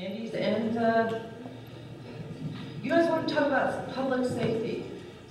communities, and you guys want to talk about public safety.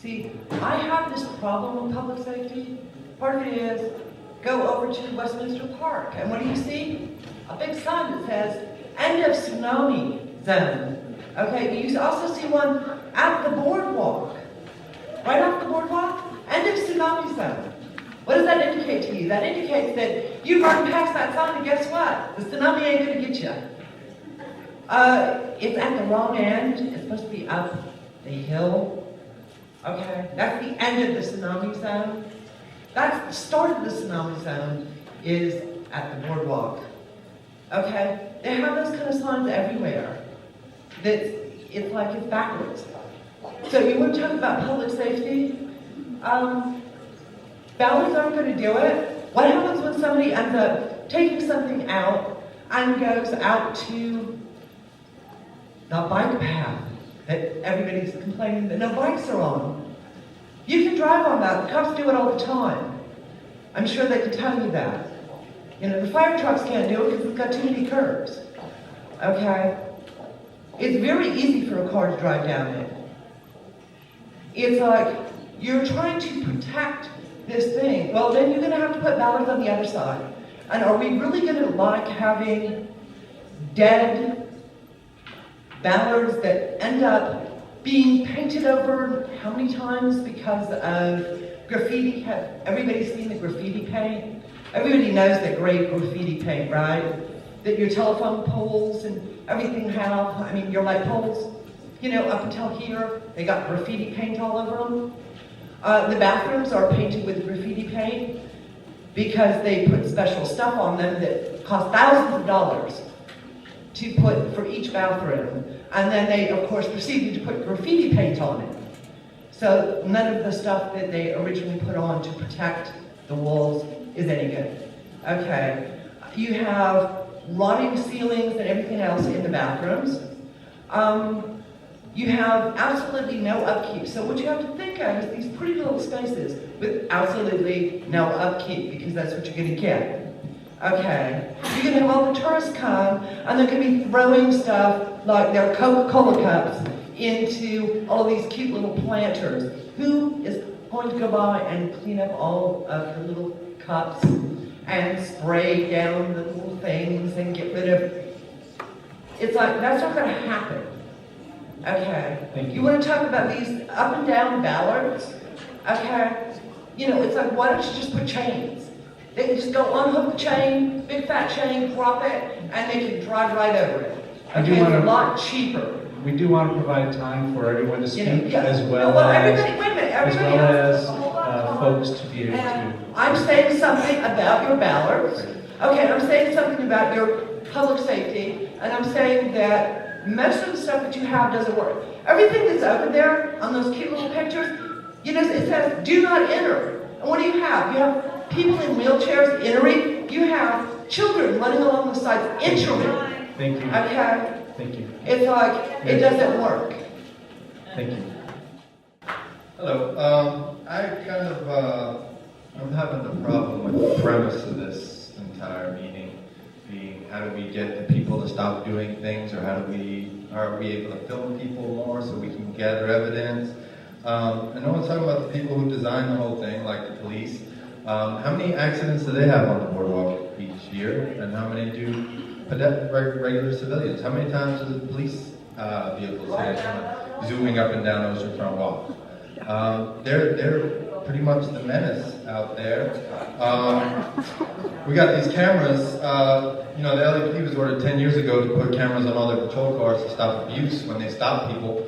See, I have this problem with public safety. Part of it is, go over to Westminster Park, and what do you see? A big sign that says, end of tsunami zone. Okay, you also see one at the boardwalk. Right off the boardwalk, end of tsunami zone. What does that indicate to you? That indicates that you've already passed that sign, and guess what? The tsunami ain't gonna get you. It's at the wrong end. It's supposed to be up the hill. Okay, that's the end of the tsunami zone. That's the start of the tsunami zone is at the boardwalk. Okay, they have those kind of signs everywhere. It's like it's backwards. So you want to talk about public safety? Ballards aren't going to do it. What happens when somebody ends up taking something out and goes out to the bike path that everybody's complaining that no bikes are on? You can drive on that. The cops do it all the time. I'm sure they can tell you that. You know, the fire trucks can't do it because it's got too many curves. Okay? It's very easy for a car to drive down it. It's like you're trying to protect this thing. Well, then you're going to have to put ballards on the other side. And are we really going to like having dead ballards that end up being painted over how many times because of graffiti? Have everybody seen the graffiti paint? Everybody knows that great graffiti paint, right? That your telephone poles and everything have, your light poles, up until here, they got graffiti paint all over them. The bathrooms are painted with graffiti paint because they put special stuff on them that cost thousands of dollars to put for each bathroom. And then they, of course, proceeded to put graffiti paint on it. So none of the stuff that they originally put on to protect the walls is any good. Okay. You have rotting ceilings and everything else in the bathrooms. You have absolutely no upkeep. So what you have to think of is these pretty little spaces with absolutely no upkeep, because that's what you're going to get. Okay. You're going to have all the tourists come, and they're going to be throwing stuff like their Coca-Cola cups into all of these cute little planters. Who is going to go by and clean up all of the little cups and spray down the little things and get rid of? It's like, that's not going to happen. Okay. Thank you. You want to talk about these up and down ballards? Okay. It's like, why don't you just put chains? They can just go unhook the chain, big fat chain, drop it, and they can drive right over it. Okay, it's a lot cheaper. We do want to provide time for everyone to speak, as well as folks to be able to. I'm saying something about your ballards. Okay, I'm saying something about your public safety, and I'm saying that most of the stuff that you have doesn't work. Everything that's over there on those cute little pictures, it says, do not enter. And what do you have? You have people in wheelchairs entering. You have children running along the sides entering. Thank you. Okay? Thank you. It's like, it doesn't work. Thank you. Hello. I'm having a problem with the premise of this entire meeting being, how do we get the people to stop doing things, or are we able to film people more so we can gather evidence? And no one's talking about the people who designed the whole thing, like the police. How many accidents do they have on the boardwalk each year, and how many do regular civilians? How many times do the police vehicles zooming up and down Oceanfront Walk? They're pretty much the menace out there. We got these cameras. The LAPD was ordered 10 years ago to put cameras on all their patrol cars to stop abuse when they stop people.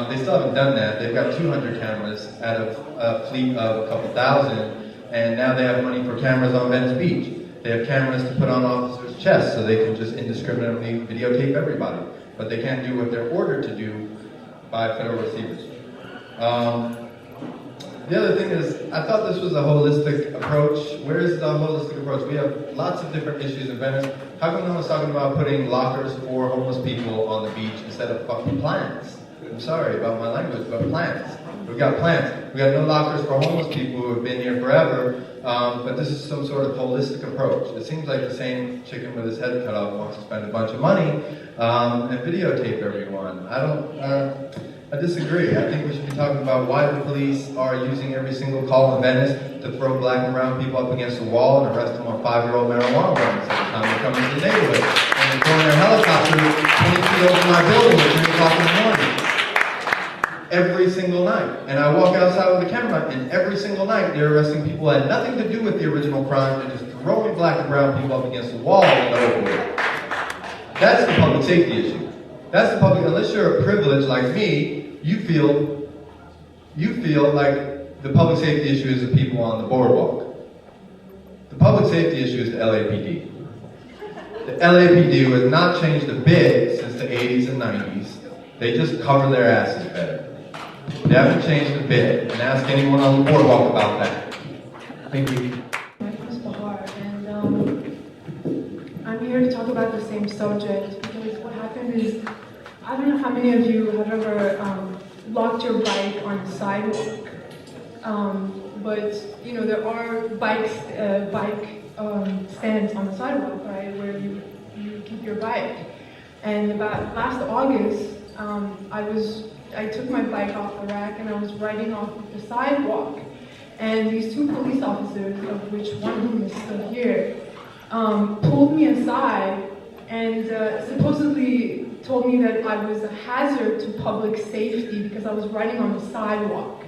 They still haven't done that. They've got 200 cameras out of a fleet of a couple thousand, and now they have money for cameras on Venice Beach. They have cameras to put on officers' chests so they can just indiscriminately videotape everybody. But they can't do what they're ordered to do by federal receivers. The other thing is, I thought this was a holistic approach. Where is the holistic approach? We have lots of different issues in Venice. How come no one's talking about putting lockers for homeless people on the beach instead of fucking plants? I'm sorry about my language, but plants. We've got plans. We've got no lockers for homeless people who have been here forever. But this is some sort of holistic approach. It seems like the same chicken with his head cut off wants to spend a bunch of money and videotape everyone. I disagree. I think we should be talking about why the police are using every single call in Venice to throw black and brown people up against a wall and arrest them on 5-year-old marijuana runs every time they come into the neighborhood. And they're throwing their helicopter 20 feet over my building at 3 o'clock in the morning. Every single night. And I walk outside with a camera, and every single night they're arresting people who had nothing to do with the original crime and just throwing black and brown people up against the wall and over with. That's the public safety issue. That's the public, unless you're a privilege like me, you feel like the public safety issue is the people on the boardwalk. The public safety issue is the LAPD. The LAPD has not changed a bit since the 80s and 90s. They just cover their asses better. They haven't changed a bit, and ask anyone on the boardwalk about that. Thank you. My name is Bahar, and I'm here to talk about the same subject because what happened is, I don't know how many of you have ever locked your bike on the sidewalk, but you know there are bike stands on the sidewalk, right, where you keep your bike. And about last August, I took my bike off the rack and I was riding off of the sidewalk. And these 2 police officers, of which one of them is still here, pulled me aside and supposedly told me that I was a hazard to public safety because I was riding on the sidewalk,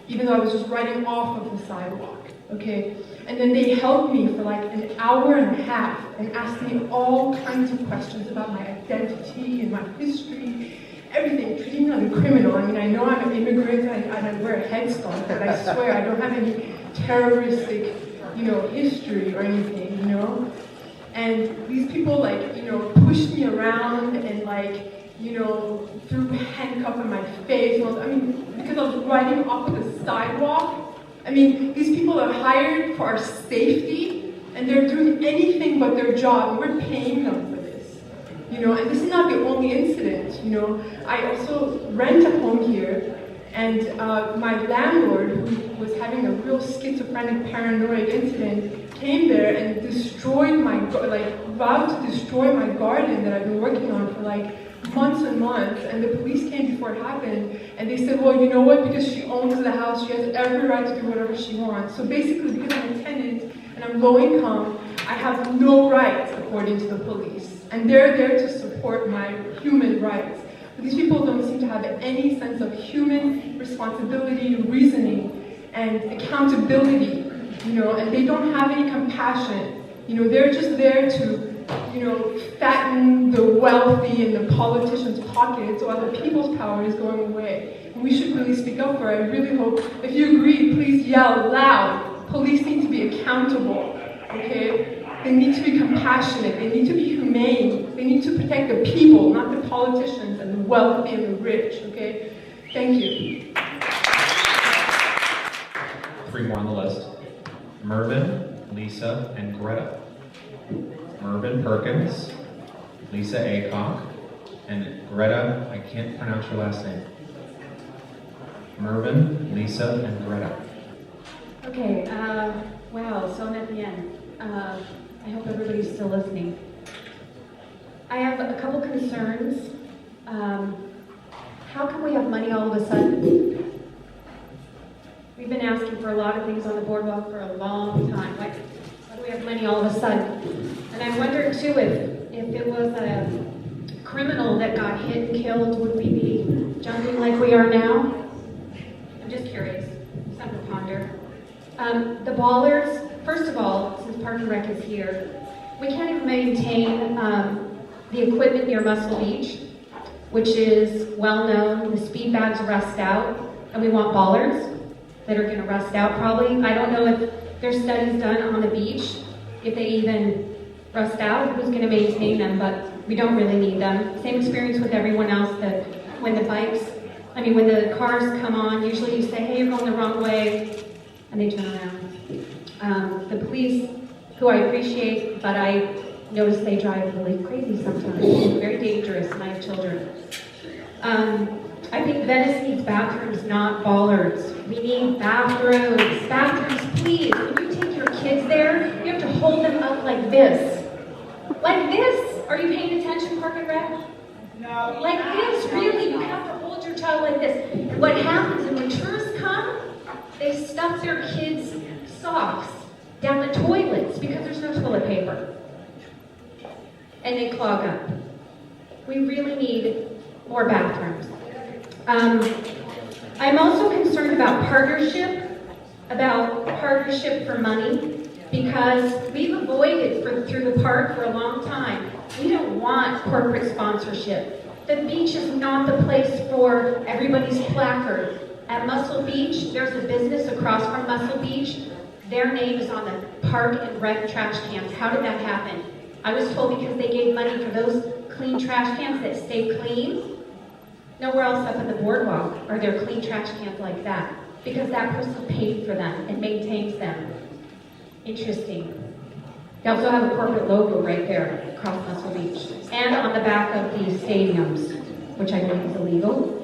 even though I was just riding off of the sidewalk, okay? And then they held me for like an hour and a half and asked me all kinds of questions about my identity and my history, everything, treating me like a criminal. I mean, I know I'm an immigrant and I wear a headscarf, but I swear I don't have any terroristic, history or anything, And these people, pushed me around and, threw handcuffs on my face. Because I was riding off of the sidewalk. I mean, these people are hired for our safety, and they're doing anything but their job. We're paying them for this, And this is not the only incident, I also rent a home here, and my landlord, who was having a real schizophrenic, paranoid incident, came there and destroyed vowed to destroy my garden that I've been working on for months and months. And the police came before it happened, and they said, well, you know what? Because she owns the house, she has every right to do whatever she wants. So basically, because I'm a tenant and I'm low income, I have no rights according to the police. And they're there to support my human rights. But these people don't seem to have any sense of human responsibility, reasoning, and accountability, and they don't have any compassion. They're just there to, fatten the wealthy and the politicians' pockets while the people's power is going away. And we should really speak up for it. I really hope, if you agree, please yell loud. Police need to be accountable, okay? They need to be compassionate. They need to be humane. They need to protect the people, not the politicians and the wealthy and the rich, okay? Thank you. 3 more on the list. Mervyn, Lisa, and Greta. Mervyn Perkins, Lisa Aycock, and Greta, I can't pronounce your last name. Mervyn, Lisa, and Greta. Okay, wow, so I'm at the end. I hope everybody's still listening. I have a couple concerns. How come we have money all of a sudden? We've been asking for a lot of things on the boardwalk for a long time. Why do we have money all of a sudden? And I wonder too if it was a criminal that got hit and killed, would we be jumping like we are now? I'm just curious. Something to ponder. The ballers, first of all, since Park and Rec is here, we can't even maintain the equipment near Muscle Beach, which is well known. The speed bags rust out, and we want ballers that are going to rust out probably. I don't know if there's studies done on the beach, if they even rust out, who's going to maintain them, but we don't really need them. Same experience with everyone else, that when the cars come on, usually you say, hey, you're going the wrong way, and they turn around. The police, who I appreciate, but I notice they drive really crazy sometimes. It's very dangerous, and I have children. I think Venice needs bathrooms, not bollards. We need bathrooms. Bathrooms, please. When you take your kids there, you have to hold them up like this. Like this. Are you paying attention, Park and Rec? No. Like this, really. You have to hold your child like this. What happens is when tourists come, they stuff their kids' socks down the toilets because there's no toilet paper. And they clog up. We really need more bathrooms. I'm also concerned about partnership for money, because we've avoided through the park for a long time. We don't want corporate sponsorship. The beach is not the place for everybody's placard. At Muscle Beach, there's a business across from Muscle Beach. Their name is on the Park and Rec trash cans. How did that happen? I was told because they gave money for those clean trash cans that stay clean. Nowhere else up in the boardwalk are there clean trash cans like that, because that person paid for them and maintains them. Interesting. They also have a corporate logo right there across Muscle Beach and on the back of the stadiums, which I believe is illegal.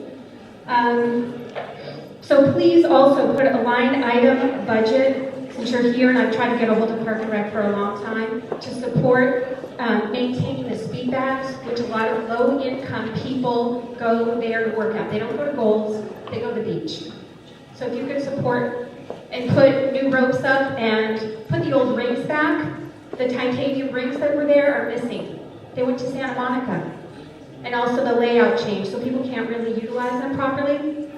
So please also put a line item budget, since you're here, and I've tried to get a hold of Park and Rec for a long time, to support maintaining the speed bags, which a lot of low-income people go there to work out. They don't go to Goals, they go to the beach. So if you could support and put new ropes up and put the old rings back, the titanium rings that were there are missing. They went to Santa Monica. And also the layout changed, so people can't really utilize them properly.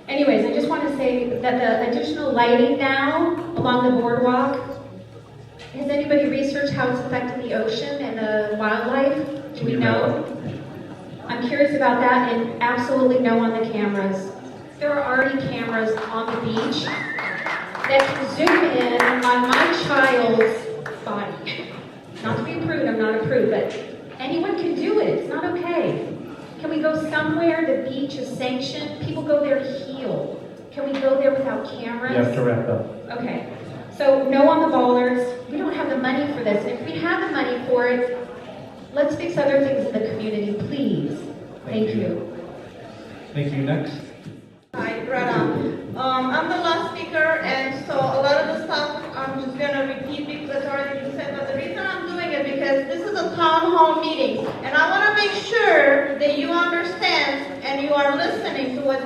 Anyways, I just want to say that the additional lighting now along the boardwalk, has anybody researched how it's affecting the ocean and the wildlife? Do we know? I'm curious about that, and absolutely no on the cameras. There are already cameras on the beach that can zoom in on my child's body. Not to be a prude, I'm not a prude, but anyone can do it. It's not okay. Can we go somewhere the beach is sanctioned? People go there to heal. Can we go there without cameras? You have to wrap up. Okay. So no on the bollards. We don't have the money for this. And if we have the money for it, let's fix other things in the community, please. Thank you. Thank you. Next. Hi, Greta. I'm the last speaker, and so a lot of the stuff I'm just going to repeat because it's already been said, but the reason I'm doing it because this is a town hall meeting, and I want to make sure that you understand and you are listening to what's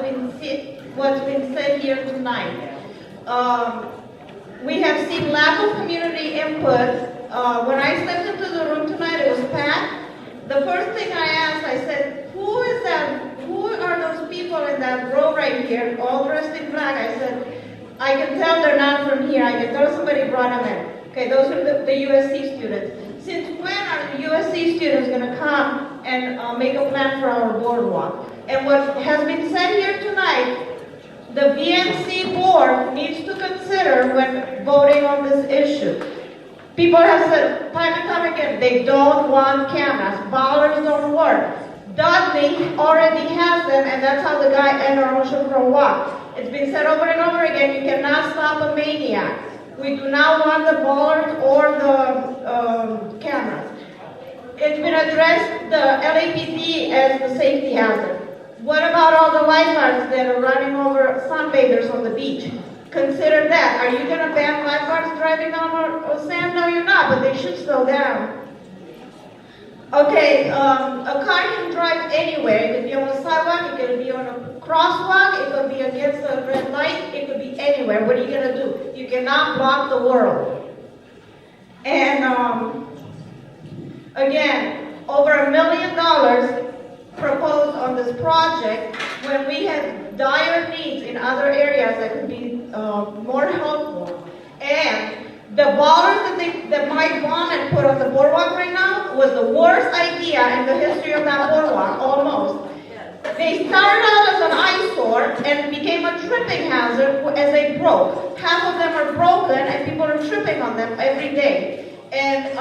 been said here tonight. We have seen lack of community input. When I stepped into the room tonight, it was packed. The first thing I asked, I said, who is that? Who are those people in that row right here, all dressed in black? I said, I can tell they're not from here. I can tell somebody brought them in. Okay, those are the USC students. Since when are the USC students going to come and make a plan for our boardwalk? And what has been said here tonight, the VNC board needs to consider when voting on this issue. People have said time and time again, they don't want cameras. Bollards don't work. Dudley already has them, and that's how the guy ended our Ocean Pro walk. It's been said over and over again, you cannot stop a maniac. We do not want the bollards or the cameras. It's been addressed, the LAPD as the safety hazard. What about all the lifeguards that are running over sunbathers on the beach? Consider that. Are you going to ban lifeguards driving on sand? No, you're not, but they should slow down. Okay, a car can drive anywhere. It could be on the sidewalk, it could be on a crosswalk, it could be against a red light, it could be anywhere. What are you going to do? You cannot block the world. And again, over $1 million proposed on this project when we have dire needs in other areas that could be more helpful. And the bollards that Mike Bonnet put on the boardwalk right now was the worst idea in the history of that boardwalk, almost. They started out as an eyesore and became a tripping hazard as they broke. Half of them are broken and people are tripping on them every day. And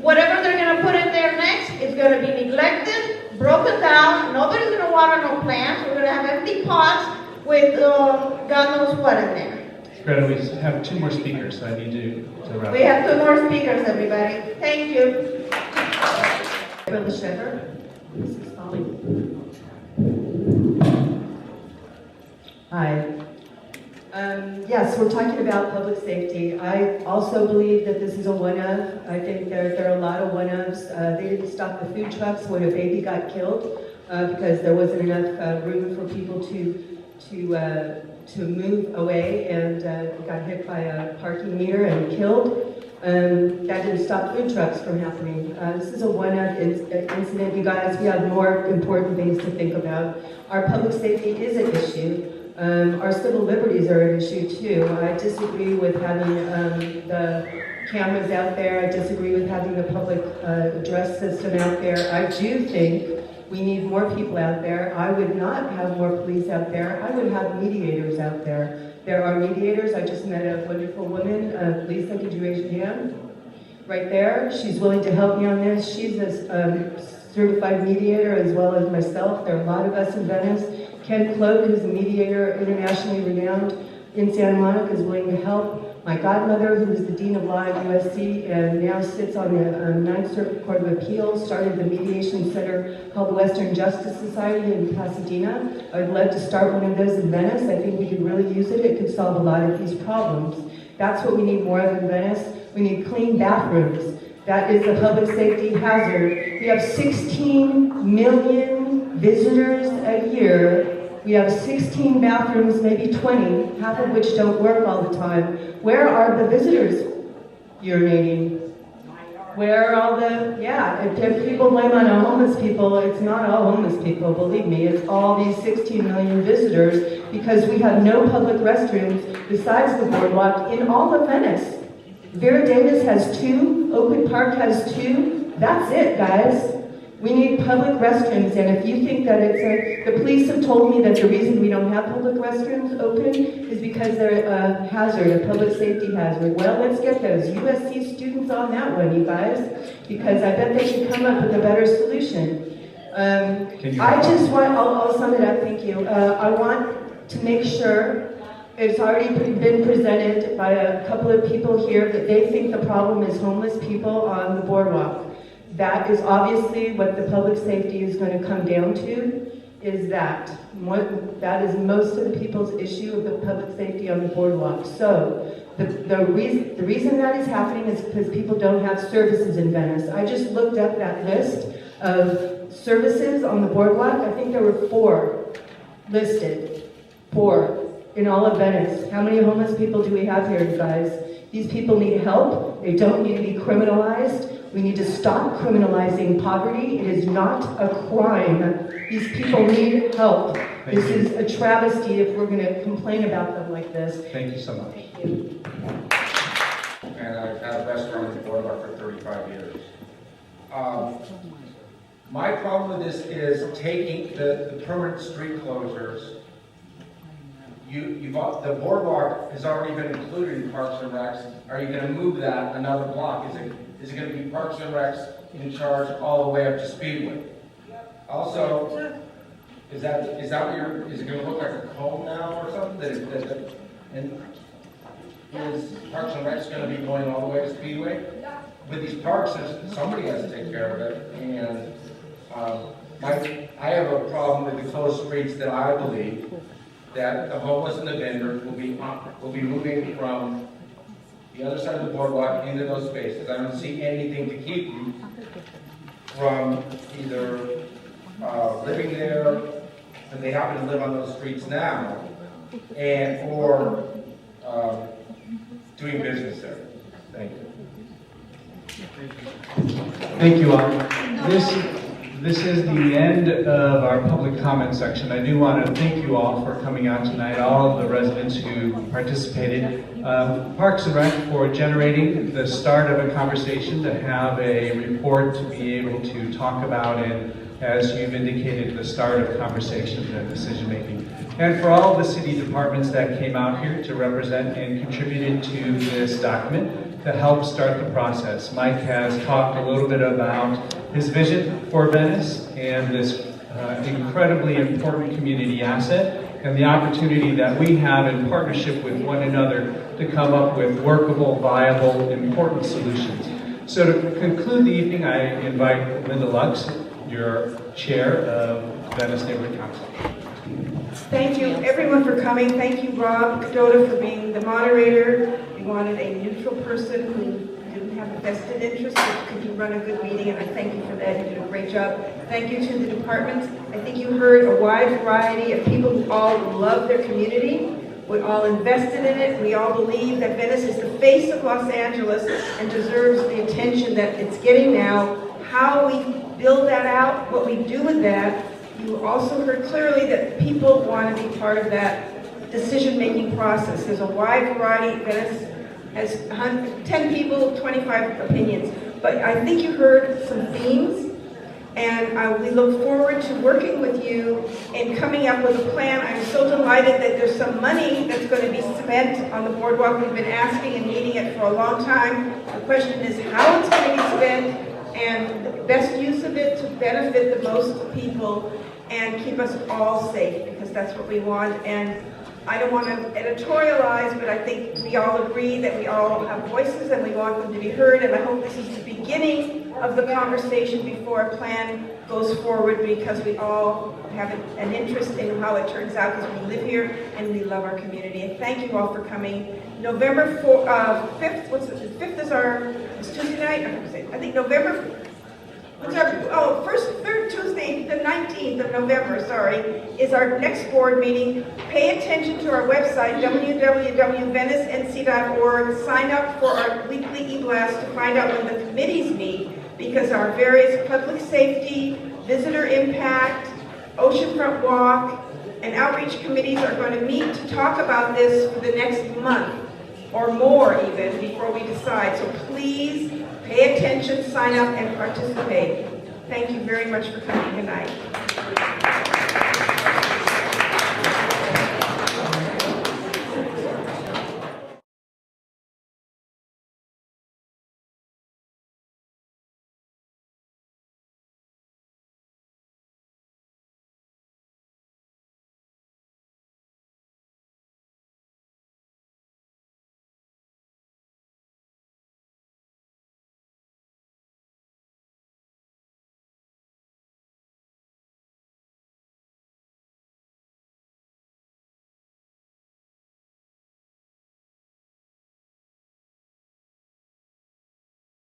whatever they're going to put in there next is going to be neglected, broken down. Nobody's going to water no plants. We're going to have empty pots with God knows what in there. Greta, we have 2 more speakers, so I need to wrap up. We have 2 more speakers, everybody. Thank you. From the Shredder, this is Holly. Hi. Yes, we're talking about public safety. I also believe that this is a one-of. I think there are a lot of one-ofs. They didn't stop the food trucks when a baby got killed because there wasn't enough room for people to move away, and got hit by a parking meter and killed. That didn't stop food trucks from happening. This is a one-off incident, you guys. We have more important things to think about. Our public safety is an issue. Our civil liberties are an issue too. I disagree with having the cameras out there. I disagree with having the public address system out there. I do think we need more people out there. I would not have more police out there. I would have mediators out there. There are mediators. I just met a wonderful woman. Lisa, could you raise your hand? Right there. She's willing to help me on this. She's a certified mediator as well as myself. There are a lot of us in Venice. Ken Cloak, who's a mediator, internationally renowned in Santa Monica, is willing to help. My godmother, who was the Dean of Law at USC and now sits on the Ninth Circuit Court of Appeals, started the mediation center called the Western Justice Society in Pasadena. I would love to start one of those in Venice. I think we could really use it. It could solve a lot of these problems. That's what we need more of in Venice. We need clean bathrooms. That is a public safety hazard. We have 16 million visitors a year. We have 16 bathrooms, maybe 20, half of which don't work all the time. Where are the visitors urinating? Where are all the, if people blame on homeless people, it's not all homeless people, believe me. It's all these 16 million visitors because we have no public restrooms besides the boardwalk in all of Venice. Vera Davis has 2, Oakwood Park has 2. That's it, guys. We need public restrooms, and if you think that the police have told me that the reason we don't have public restrooms open is because they're a hazard, a public safety hazard. Well, let's get those USC students on that one, you guys, because I bet they can come up with a better solution. I'll sum it up, thank you. I want to make sure it's already been presented by a couple of people here that they think the problem is homeless people on the boardwalk. That is obviously what the public safety is going to come down to, is that. That is most of the people's issue of the public safety on the boardwalk. So the reason that is happening is because people don't have services in Venice. I just looked up that list of services on the boardwalk. I think there were 4 listed. 4 in all of Venice. How many homeless people do we have here, you guys? These people need help. They don't need to be criminalized. We need to stop criminalizing poverty. It is not a crime. These people need help. This is a travesty if we're going to complain about them like this. Thank you so much. Thank you. And I've had a restaurant on the boardwalk for 35 years. My problem with this is taking the permanent street closures. The boardwalk has already been included in Parks and Recs. Are you going to move that another block? Is it going to be Parks and Recs in charge all the way up to Speedway? Also, is that what is it going to look like a cone now or something? And is Parks and Recs going to be going all the way to Speedway? With these parks, somebody has to take care of it. And I have a problem with the closed streets that I believe that the homeless and the vendors will be moving from the other side of the boardwalk into those spaces. I don't see anything to keep them from either living there, and they happen to live on those streets now, or doing business there. Thank you. Thank you all. This is the end of our public comment section. I do want to thank you all for coming out tonight, all of the residents who participated. Parks and Rec for generating the start of a conversation, to have a report to be able to talk about, and as you've indicated, the start of conversation and decision making. And for all of the city departments that came out here to represent and contributed to this document to help start the process. Mike has talked a little bit about his vision for Venice and this incredibly important community asset, and the opportunity that we have in partnership with one another to come up with workable, viable, important solutions. So to conclude the evening, I invite Linda Lux, your chair of Venice Neighborhood Council. Thank you, everyone, for coming. Thank you, Rob Cadota, for being the moderator. We wanted a neutral person who didn't have a vested interest, but could run a good meeting, and I thank you for that. You did a great job. Thank you to the departments. I think you heard a wide variety of people who all love their community. We all invested in it. We all believe that Venice is the face of Los Angeles and deserves the attention that it's getting now. How we build that out, what we do with that. You also heard clearly that people want to be part of that decision-making process. There's a wide variety. Venice has 10 people, 25 opinions. But I think you heard some themes, and we look forward to working with you and coming up with a plan. I'm so delighted that there's some money that's going to be spent on the boardwalk. We've been asking and needing it for a long time. The question is how it's going to be spent and the best use of it to benefit the most people and keep us all safe, because that's what we want. And I don't want to editorialize, but I think we all agree that we all have voices and we want them to be heard, and I hope this is the beginning of the conversation before a plan goes forward, because we all have an interest in how it turns out, because we live here and we love our community. And thank you all for coming. November 5th, 5th is it's Tuesday night? I think November, third Tuesday, the 19th of November, is our next board meeting. Pay attention to our website, www.venicenc.org. Sign up for our weekly e-blast to find out when the committees meet, because our various public safety, visitor impact, oceanfront walk, and outreach committees are going to meet to talk about this for the next month, or more even, before we decide. So please pay attention, sign up, and participate. Thank you very much for coming tonight.